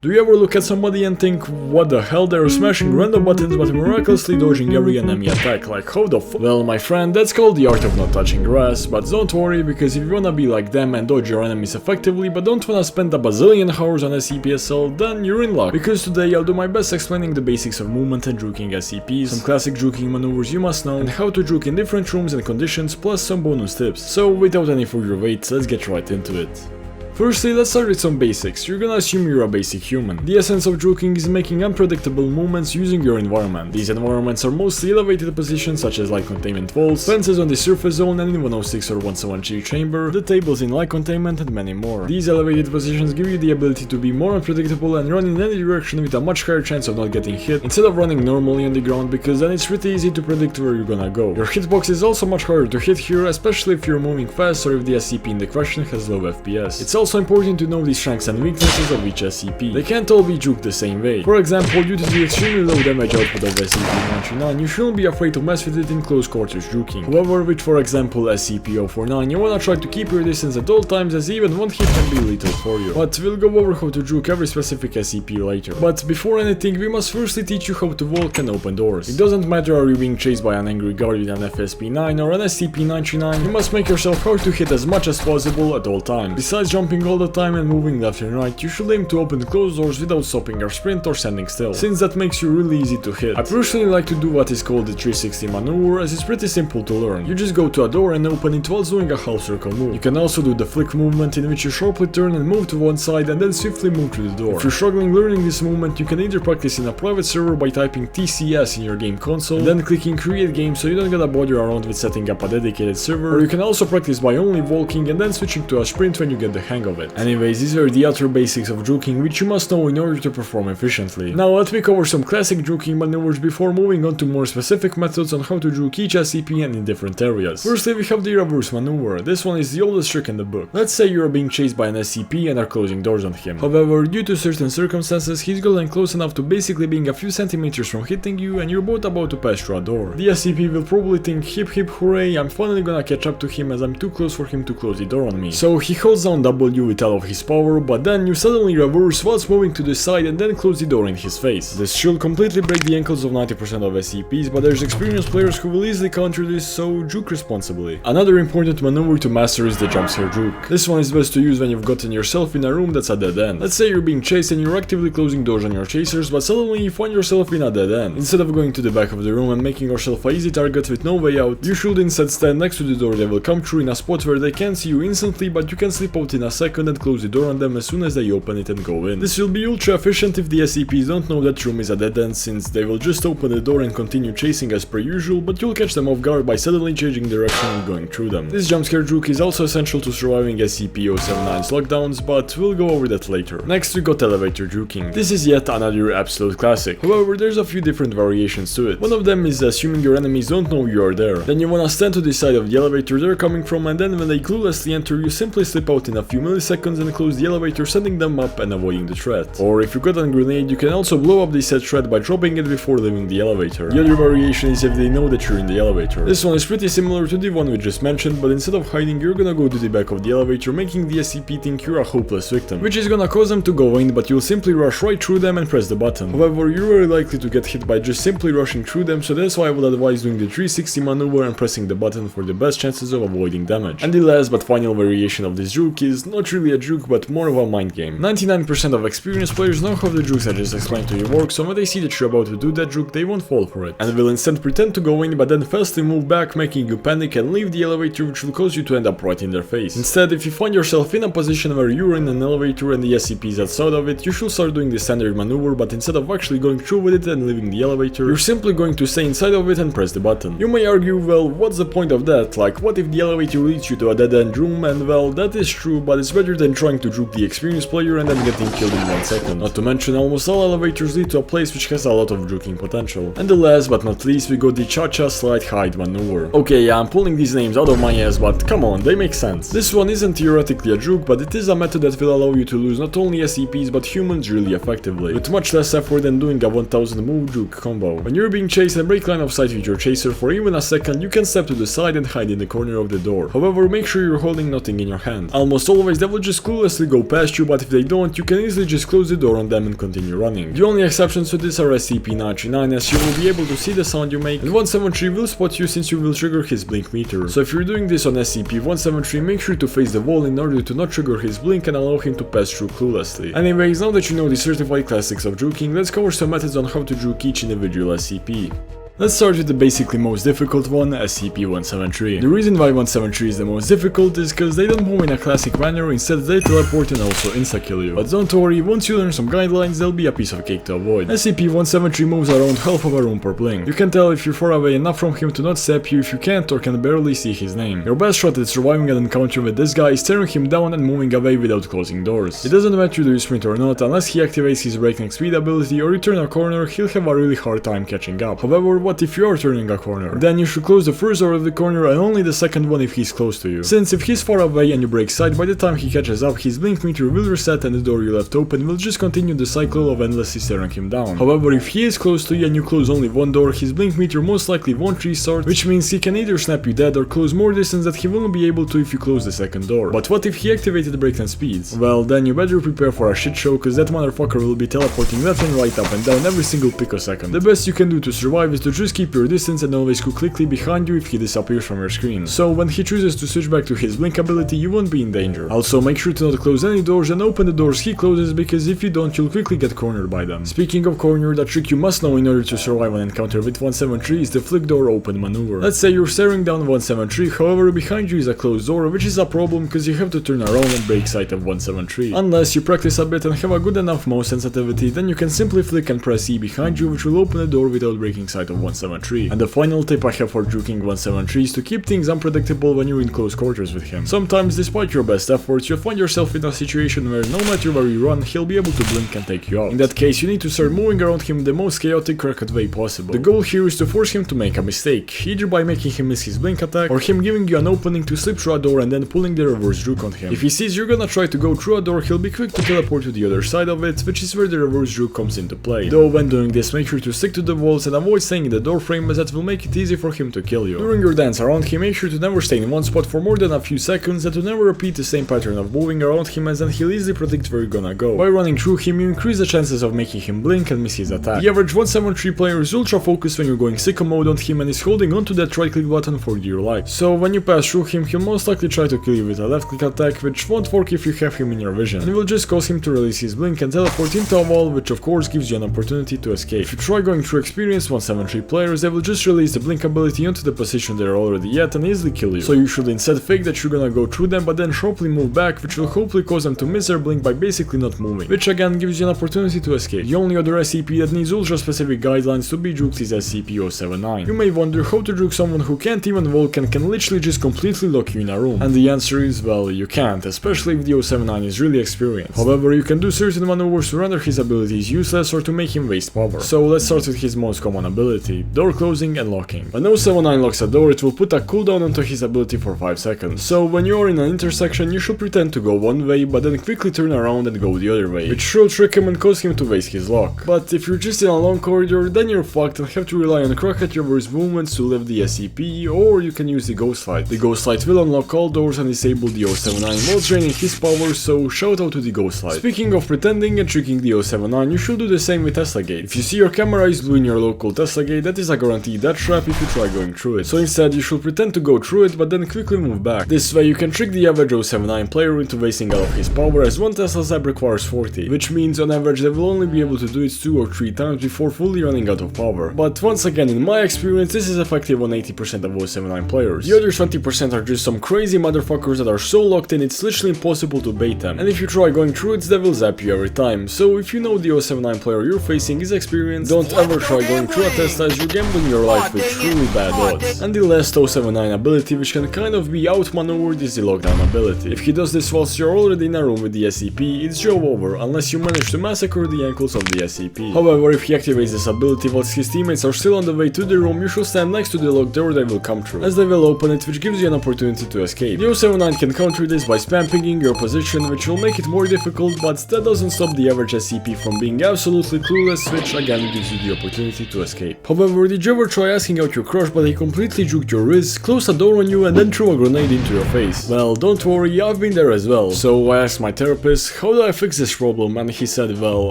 Do you ever look at somebody and think, what the hell, they're smashing random buttons but miraculously dodging every enemy attack, like how the f— Well, my friend, that's called the art of not touching grass, but don't worry, because if you wanna be like them and dodge your enemies effectively but don't wanna spend a bazillion hours on SCP SL, then you're in luck, because today I'll do my best explaining the basics of movement and juking SCPs, some classic juking maneuvers you must know, and how to juke in different rooms and conditions, plus some bonus tips. So without any further wait, let's get right into it. Firstly, let's start with some basics. You're gonna assume you're a basic human. The essence of juking is making unpredictable movements using your environment. These environments are mostly elevated positions such as light containment walls, fences on the surface zone and in 106 or 171G chamber, the tables in light containment, and many more. These elevated positions give you the ability to be more unpredictable and run in any direction with a much higher chance of not getting hit, instead of running normally on the ground, because then it's pretty easy to predict where you're gonna go. Your hitbox is also much harder to hit here, especially if you're moving fast or if the SCP in the question has low FPS. It's also important to know the strengths and weaknesses of each SCP. They can't all be juked the same way. For example, due to the extremely low damage output of SCP-139, you shouldn't be afraid to mess with it in close quarters juking. However, with for example SCP-049, you wanna try to keep your distance at all times, as even one hit can be lethal for you. But we'll go over how to juke every specific SCP later. But before anything, we must firstly teach you how to walk and open doors. It doesn't matter are you being chased by an angry guard with an FSP-9 or an SCP-99, you must make yourself hard to hit as much as possible at all times. Besides jumping all the time and moving left and right, you should aim to open closed doors without stopping or sprint or standing still, since that makes you really easy to hit. I personally like to do what is called the 360 maneuver, as it's pretty simple to learn. You just go to a door and open it while doing a half circle move. You can also do the flick movement, in which you sharply turn and move to one side and then swiftly move to the door. If you're struggling learning this movement, you can either practice in a private server by typing TCS in your game console and then clicking create game so you don't gotta bother around with setting up a dedicated server, or you can also practice by only walking and then switching to a sprint when you get the hang of it. Anyways, these are the utter basics of juking, which you must know in order to perform efficiently. Now let me cover some classic juking maneuvers before moving on to more specific methods on how to juke each SCP and in different areas. Firstly, we have the reverse maneuver. This one is the oldest trick in the book. Let's say you are being chased by an SCP and are closing doors on him. However, due to certain circumstances, he's gotten close enough to basically being a few centimeters from hitting you and you're both about to pass through a door. The SCP will probably think, hip hip hooray, I'm finally gonna catch up to him as I'm too close for him to close the door on me. So he holds down W with all of his power, but then you suddenly reverse whilst moving to the side and then close the door in his face. This should completely break the ankles of 90% of SCPs, but there's experienced players who will easily counter this, so juke responsibly. Another important maneuver to master is the jumpscare juke. This one is best to use when you've gotten yourself in a room that's a dead end. Let's say you're being chased and you're actively closing doors on your chasers, but suddenly you find yourself in a dead end. Instead of going to the back of the room and making yourself an easy target with no way out, you should instead stand next to the door they will come through in a spot where they can't see you instantly, but you can slip out in a second and close the door on them as soon as they open it and go in. This will be ultra efficient if the SCPs don't know that room is a dead end, since they will just open the door and continue chasing as per usual, but you'll catch them off guard by suddenly changing direction and going through them. This jumpscare juke is also essential to surviving SCP-079's lockdowns, but we'll go over that later. Next we got elevator juking. This is yet another absolute classic. However, there's a few different variations to it. One of them is assuming your enemies don't know you are there. Then you wanna stand to the side of the elevator they're coming from, and then when they cluelessly enter, you simply slip out in a few milliseconds and close the elevator, sending them up and avoiding the threat. Or if you got a grenade, you can also blow up the said threat by dropping it before leaving the elevator. The other variation is if they know that you're in the elevator. This one is pretty similar to the one we just mentioned, but instead of hiding, you're gonna go to the back of the elevator, making the SCP think you're a hopeless victim, which is gonna cause them to go in, but you'll simply rush right through them and press the button. However, you're very likely to get hit by just simply rushing through them, so that's why I would advise doing the 360 maneuver and pressing the button for the best chances of avoiding damage. And the last but final variation of this juke is not really a juke, but more of a mind game. 99% of experienced players know how the jukes I just explained to you work, so when they see that you're about to do that juke, they won't fall for it, and will instead pretend to go in, but then fastly move back, making you panic and leave the elevator, which will cause you to end up right in their face. Instead, if you find yourself in a position where you're in an elevator and the SCP is outside of it, you should start doing the standard maneuver, but instead of actually going through with it and leaving the elevator, you're simply going to stay inside of it and press the button. You may argue, well, what's the point of that? Like, what if the elevator leads you to a dead-end room? And well, that is true, but it's better than trying to juke the experienced player and then getting killed in 1 second. Not to mention, almost all elevators lead to a place which has a lot of juking potential. And the last but not least, we got the cha-cha slide hide maneuver. Okay, yeah, I'm pulling these names out of my ass, but come on, they make sense. This one isn't theoretically a juke, but it is a method that will allow you to lose not only SCPs but humans really effectively, with much less effort than doing a 1000 move juke combo. When you're being chased and break line of sight with your chaser for even a second, you can step to the side and hide in the corner of the door. However, make sure you're holding nothing in your hand. Almost always they will just cluelessly go past you, but if they don't, you can easily just close the door on them and continue running. The only exceptions to this are SCP-99, as you will be able to see the sound you make, and 173 will spot you since you will trigger his blink meter. So if you're doing this on SCP-173, make sure to face the wall in order to not trigger his blink and allow him to pass through cluelessly. Anyways, now that you know the certified classics of juking, let's cover some methods on how to juke each individual SCP. Let's start with the basically most difficult one, SCP-173. The reason why 173 is the most difficult is because they don't move in a classic manner, instead they teleport and also insta-kill you. But don't worry, once you learn some guidelines, they'll be a piece of cake to avoid. SCP-173 moves around half of a room per blink. You can tell if you're far away enough from him to not step you if you can't or can barely see his name. Your best shot at surviving an encounter with this guy is staring him down and moving away without closing doors. It doesn't matter do you sprint or not, unless he activates his breakneck speed ability or you turn a corner, he'll have a really hard time catching up. However, what if you are turning a corner? Then you should close the first door of the corner and only the second one if he's close to you. Since if he's far away and you break side, by the time he catches up, his blink meter will reset and the door you left open will just continue the cycle of endlessly staring him down. However, if he is close to you and you close only one door, his blink meter most likely won't restart, which means he can either snap you dead or close more distance that he won't be able to if you close the second door. But what if he activated breakneck speeds? Well, then you better prepare for a shit show, cause that motherfucker will be teleporting left and right, up and down every single picosecond. The best you can do to survive is to just keep your distance and always go quickly behind you if he disappears from your screen. So when he chooses to switch back to his blink ability, you won't be in danger. Also, make sure to not close any doors and open the doors he closes, because if you don't, you'll quickly get cornered by them. Speaking of corner, the trick you must know in order to survive an encounter with 173 is the flick door open maneuver. Let's say you're staring down 173, however behind you is a closed door, which is a problem because you have to turn around and break sight of 173. Unless you practice a bit and have a good enough mouse sensitivity, then you can simply flick and press E behind you, which will open the door without breaking sight of 173. And the final tip I have for juking 173 is to keep things unpredictable when you're in close quarters with him. Sometimes, despite your best efforts, you'll find yourself in a situation where no matter where you run, he'll be able to blink and take you out. In that case, you need to start moving around him in the most chaotic, crooked way possible. The goal here is to force him to make a mistake, either by making him miss his blink attack, or him giving you an opening to slip through a door and then pulling the reverse juke on him. If he sees you're gonna try to go through a door, he'll be quick to teleport to the other side of it, which is where the reverse juke comes into play. Though when doing this, make sure to stick to the walls and avoid staying in the door frame, as that will make it easy for him to kill you. During your dance around him, make sure to never stay in one spot for more than a few seconds and to never repeat the same pattern of moving around him, as then he'll easily predict where you're gonna go. By running through him, you increase the chances of making him blink and miss his attack. The average 173 player is ultra focused when you're going sicko mode on him and is holding onto that right click button for dear life. So when you pass through him, he'll most likely try to kill you with a left click attack, which won't work if you have him in your vision, and will just cause him to release his blink and teleport into a wall, which of course gives you an opportunity to escape. If you try going through experienced 173 players, they will just release the blink ability onto the position they're already at and easily kill you. So you should instead fake that you're gonna go through them, but then sharply move back, which will hopefully cause them to miss their blink by basically not moving, which again gives you an opportunity to escape. The only other SCP that needs ultra specific guidelines to be juked is SCP-079. You may wonder how to juke someone who can't even walk and can literally just completely lock you in a room, and the answer is, well, you can't, especially if the 079 is really experienced. However, you can do certain maneuvers to render his abilities useless or to make him waste power. So let's start with his most common ability, door closing and locking. When 079 locks a door, it will put a cooldown onto his ability for 5 seconds. So when you are in an intersection, you should pretend to go one way, but then quickly turn around and go the other way, which should trick him and cause him to waste his lock. But if you're just in a long corridor, then you're fucked and have to rely on crooked reverse movements to lift the SCP, or you can use the ghost light. The ghost light will unlock all doors and disable the 079 while draining his power, so shout out to the ghost light. Speaking of pretending and tricking the 079, you should do the same with Tesla Gate. If you see your camera is blue in your local Tesla Gate, that is a guaranteed death trap if you try going through it. So instead, you should pretend to go through it, but then quickly move back. This way you can trick the average 079 player into wasting all of his power, as one Tesla zap requires 40, which means on average they will only be able to do it 2 or 3 times before fully running out of power. But once again, in my experience, this is effective on 80% of 079 players. The other 20% are just some crazy motherfuckers that are so locked in it's literally impossible to bait them, and if you try going through it, they will zap you every time. So if you know the 079 player you're facing is experienced, don't ever try going through a Tesla, as you're gambling your life with truly bad odds. And the last 079 ability, which can kind of be outmaneuvered, is the lockdown ability. If he does this whilst you're already in a room with the SCP, it's job over, unless you manage to massacre the ankles of the SCP. However, if he activates this ability whilst his teammates are still on the way to the room, you should stand next to the locked door they will come through, as they will open it, which gives you an opportunity to escape. The 079 can counter this by spam pinging your position, which will make it more difficult, but that doesn't stop the average SCP from being absolutely clueless, which again gives you the opportunity to escape. However, However, did you ever try asking out your crush but he completely juked your wrist, closed a door on you and then threw a grenade into your face? Well, don't worry, I've been there as well. So I asked my therapist, how do I fix this problem? And he said, well,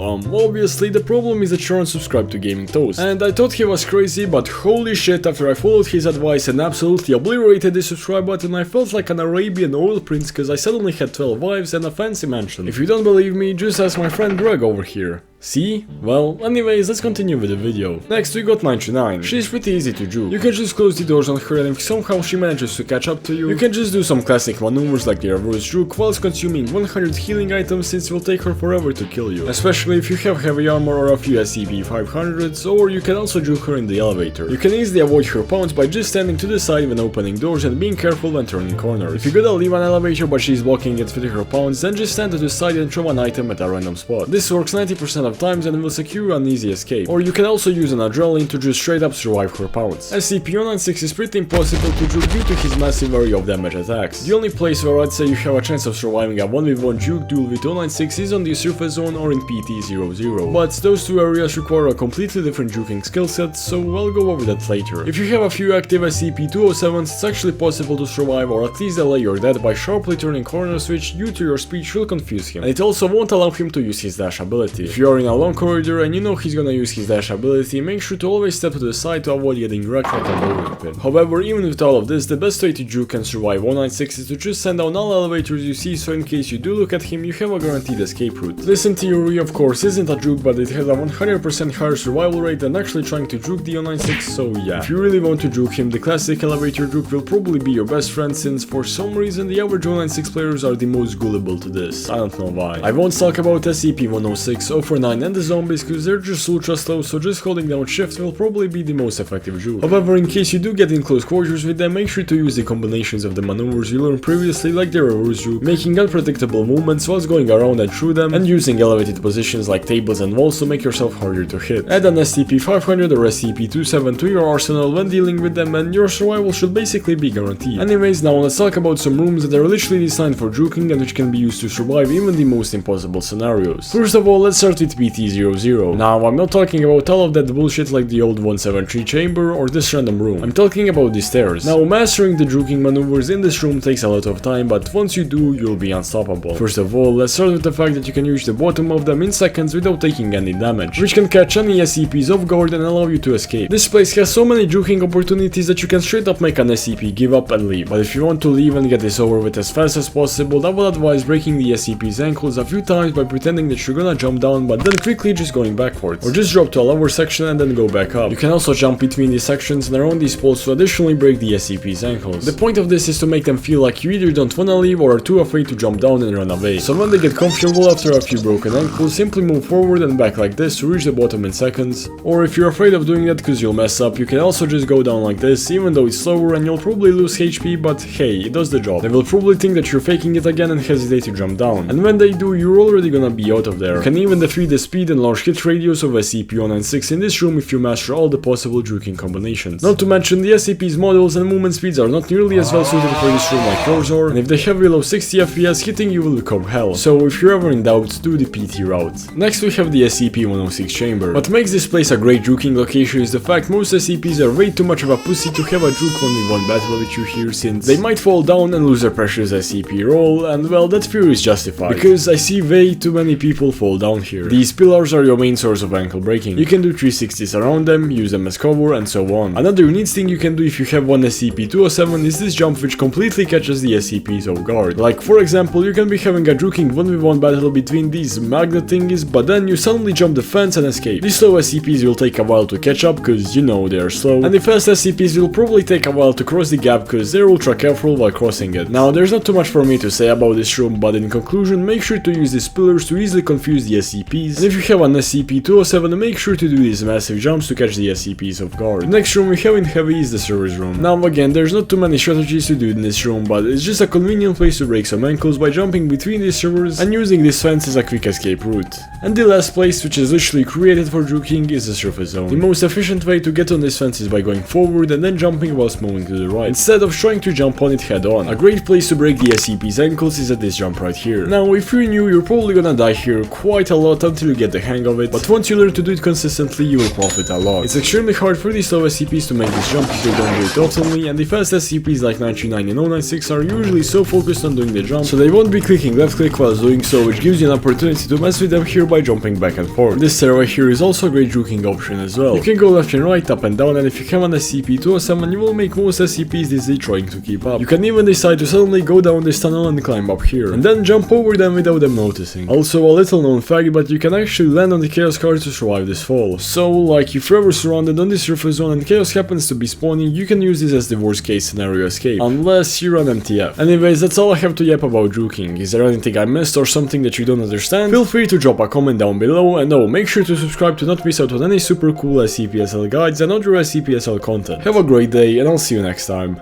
obviously the problem is that you're unsubscribed to Gaming Toast. And I thought he was crazy, but holy shit, after I followed his advice and absolutely obliterated the subscribe button, I felt like an Arabian oil prince cause I suddenly had 12 wives and a fancy mansion. If you don't believe me, just ask my friend Greg over here. See? Well, anyways, let's continue with the video. Next we got 99. She's pretty easy to juke. You can just close the doors on her and if somehow she manages to catch up to you, you can just do some classic maneuvers like the reverse juke whilst consuming 100 healing items since it will take her forever to kill you. Especially if you have heavy armor or a few SCP 500s, or you can also juke her in the elevator. You can easily avoid her pounce by just standing to the side when opening doors and being careful when turning corners. If you gotta leave an elevator but she's blocking it with her pounce, then just stand to the side and throw an item at a random spot. This works 90% of times and will secure an easy escape. Or you can also use an adrenaline to just straight up survive her pounce. SCP-096 is pretty impossible to juke due to his massive area of damage attacks. The only place where I'd say you have a chance of surviving a 1v1 juke duel with 096 is on the surface zone or in PT-00. But those two areas require a completely different juking skill set, so I'll go over that later. If you have a few active SCP-207s, it's actually possible to survive or at least delay your death by sharply turning corners, which due to your speech will confuse him. And it also won't allow him to use his dash ability. If you are in a long corridor and you know he's gonna use his dash ability, make sure to always step to the side to avoid getting wrecked like a bowling pin. However, even with all of this, the best way to juke and survive 196 is to just send down all elevators you see, so in case you do look at him, you have a guaranteed escape route. This in theory of course isn't a juke, but it has a 100% higher survival rate than actually trying to juke the 096, so yeah. If you really want to juke him, the classic elevator juke will probably be your best friend, since for some reason the average 096 players are the most gullible to this. I don't know why. I won't talk about SCP-106, 049 and the zombies cause they're just ultra slow, so just holding down shift will probably be the most effective juke. However, in case you do get in close quarters with them, make sure to use the combinations of the maneuvers you learned previously, like the reverse juke, making unpredictable movements whilst going around and through them, and using elevated positions like tables and walls to make yourself harder to hit. Add an SCP-500 or SCP-27 to your arsenal when dealing with them and your survival should basically be guaranteed. Anyways, now let's talk about some rooms that are literally designed for juking and which can be used to survive even the most impossible scenarios. First of all, let's start with PT-00. Now, I'm not talking about all of that bullshit like the old 173 chamber or this random room. I'm talking about the stairs. Now, mastering the juking maneuvers in this room takes a lot of time, but once you do, you'll be unstoppable. First of all, let's start with the fact that you can reach the bottom of them in seconds without taking any damage, which can catch any SCPs off guard and allow you to escape. This place has so many juking opportunities that you can straight up make an SCP give up and leave. But if you want to leave and get this over with as fast as possible, I would advise breaking the SCP's ankles a few times by pretending that you're gonna jump down but then quickly just going backwards. Or just drop to a lower section and then go back up. You can also jump between these sections and around these poles to additionally break the SCP's ankles. The point of this is to make them feel like you either don't wanna leave or are too afraid to jump down and run away. So when they get comfortable after a few broken ankles, simply move forward and back like this to reach the bottom in seconds. Or if you're afraid of doing that because you'll mess up, you can also just go down like this, even though it's slower and you'll probably lose HP, but hey, it does the job. They will probably think that you're faking it again and hesitate to jump down. And when they do, you're already gonna be out of there. You can even defeat the speed and large hit radius of SCP-096 in this room if you master all the possible juking combinations. Not to mention, the SCP's models and movement speeds are not nearly as well suited for this room like yours are, and if they have below 60 FPS, hitting you will become hell. So if you're ever in doubt, do the PT route. Next we have the SCP-106 chamber. What makes this place a great juking location is the fact most SCPs are way too much of a pussy to have a juke 1v1 battle with you here, since they might fall down and lose their precious SCP roll, and well, that fear is justified, because I see way too many people fall down here. These pillars are your main source of ankle breaking. You can do 360s around them, use them as cover, and so on. Another unique thing you can do if you have one SCP-207 is this jump, which completely catches the SCPs off guard. Like for example, you can be having a juking 1v1 battle between these magnet thingies, but then you suddenly jump the fence and escape. These slow SCPs will take a while to catch up, cause you know they are slow, and the fast SCPs will probably take a while to cross the gap, cause they're ultra careful while crossing it. Now there's not too much for me to say about this room, but in conclusion, make sure to use these pillars to easily confuse the SCPs, and if you have an SCP-207, make sure to do these massive jumps to catch the SCPs off guard. The next room we have in heavy is the service room. Now again, there's not too many strategies to do in this room, but it's just a convenient place to break some ankles by jumping between these servers and using this fence as a quick escape route. And the last place, which is literally created for juking, is the surface zone. The most efficient way to get on this fence is by going forward and then jumping whilst moving to the right, instead of trying to jump on it head on. A great place to break the SCP's ankles is at this jump right here. Now if you're new, you're probably gonna die here quite a lot until until you get the hang of it, but once you learn to do it consistently, you will profit a lot. It's extremely hard for these slow SCPs to make this jump if they don't do it oftenly, and the fast SCPs like 939 and 096 are usually so focused on doing the jump, so they won't be clicking left click while doing so, which gives you an opportunity to mess with them here by jumping back and forth. This stairway here is also a great juking option as well. You can go left and right, up and down, and if you have an SCP-207, you will make most SCPs dizzy trying to keep up. You can even decide to suddenly go down this tunnel and climb up here, and then jump over them without them noticing. Also, a little known fact, but you can actually land on the chaos card to survive this fall. So, like, if you're ever surrounded on this surface zone and chaos happens to be spawning, you can use this as the worst case scenario escape, unless you're an MTF. Anyways, that's all I have to yap about juking. Is there anything I missed or something that you don't understand? Feel free to drop a comment down below, and oh, make sure to subscribe to not miss out on any super cool SCP SL guides and other SCP SL content. Have a great day, and I'll see you next time.